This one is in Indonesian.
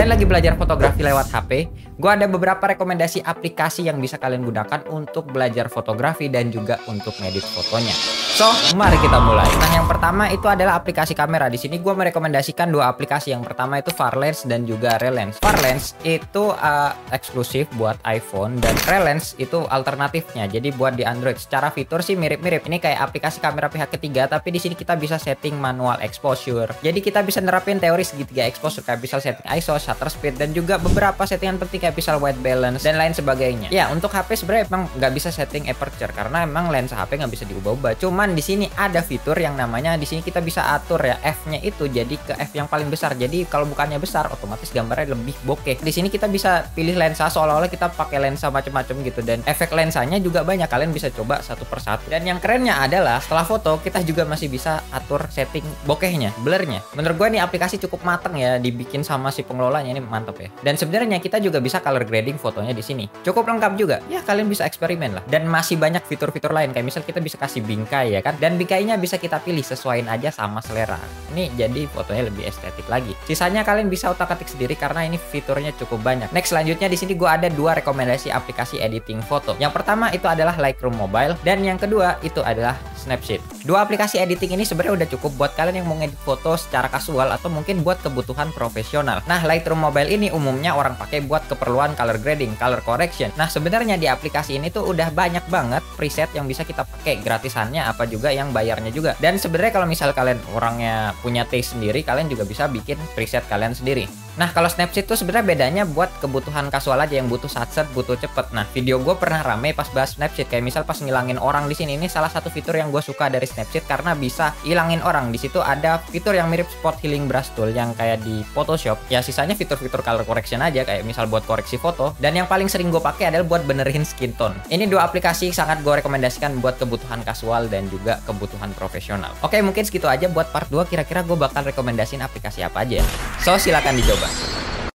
kalian lagi belajar fotografi lewat HP, gue ada beberapa rekomendasi aplikasi yang bisa kalian gunakan untuk belajar fotografi dan juga untuk ngedit fotonya. So, mari kita mulai. Nah, yang pertama itu adalah aplikasi kamera. Di sini gue merekomendasikan dua aplikasi. Yang pertama itu Varlens dan juga Relens. Varlens itu eksklusif buat iPhone dan Relens itu alternatifnya. Jadi buat di Android. Secara fitur sih mirip-mirip. Ini kayak aplikasi kamera pihak ketiga, tapi di sini kita bisa setting manual exposure. Jadi kita bisa nerapin teori segitiga exposure, kayak bisa setting ISO, shutter speed, dan juga beberapa settingan penting kayak bisa white balance dan lain sebagainya. Ya, untuk HP sebenarnya emang nggak bisa setting aperture karena emang lensa HP nggak bisa diubah-ubah. Cuman di sini ada fitur yang namanya di sini kita bisa atur ya f-nya itu jadi ke f yang paling besar. Jadi kalau bukannya besar, otomatis gambarnya lebih bokeh. Di sini kita bisa pilih lensa seolah-olah kita pakai lensa macam-macam gitu, dan efek lensanya juga banyak. Kalian bisa coba satu persatu. Dan yang kerennya adalah setelah foto kita juga masih bisa atur setting bokehnya, blurnya. Menurut gue ini aplikasi cukup mateng ya, dibikin sama si pengelolanya, ini mantep ya. Dan sebenarnya kita juga bisa color grading fotonya di sini. Cukup lengkap juga. Ya kalian bisa eksperimen lah. Dan masih banyak fitur-fitur lain kayak misal kita bisa kasih bingkai ya kan, dan bingkainya bisa kita pilih sesuaiin aja sama selera. Ini jadi fotonya lebih estetik lagi. Sisanya kalian bisa otak-atik sendiri karena ini fiturnya cukup banyak. Next, selanjutnya di sini gue ada dua rekomendasi aplikasi editing foto. Yang pertama itu adalah Lightroom Mobile dan yang kedua itu adalah Snapseed. Dua aplikasi editing ini sebenarnya udah cukup buat kalian yang mau ngedit foto secara kasual atau mungkin buat kebutuhan profesional. Nah, Lightroom Mobile ini umumnya orang pakai buat keperluan color grading, color correction. Nah, sebenarnya di aplikasi ini tuh udah banyak banget preset yang bisa kita pakai, gratisannya apa juga yang bayarnya juga. Dan sebenarnya kalau misal kalian orangnya punya taste sendiri, kalian juga bisa bikin preset kalian sendiri. Nah, kalau Snapseed tuh sebenarnya bedanya buat kebutuhan kasual aja yang butuh satset, butuh cepet. Nah, video gue pernah rame pas bahas Snapseed, kayak misal pas ngilangin orang di sini. Ini salah satu fitur yang gue suka dari Snapseed karena bisa hilangin orang. Di situ ada fitur yang mirip spot healing brush tool yang kayak di Photoshop. Ya sisanya fitur-fitur color correction aja kayak misal buat koreksi foto. Dan yang paling sering gue pakai adalah buat benerin skin tone. Ini dua aplikasi sangat gue rekomendasikan buat kebutuhan kasual dan juga kebutuhan profesional. Oke, mungkin segitu aja buat part 2. Kira-kira gue bakal rekomendasiin aplikasi apa aja. So, silakan dicoba.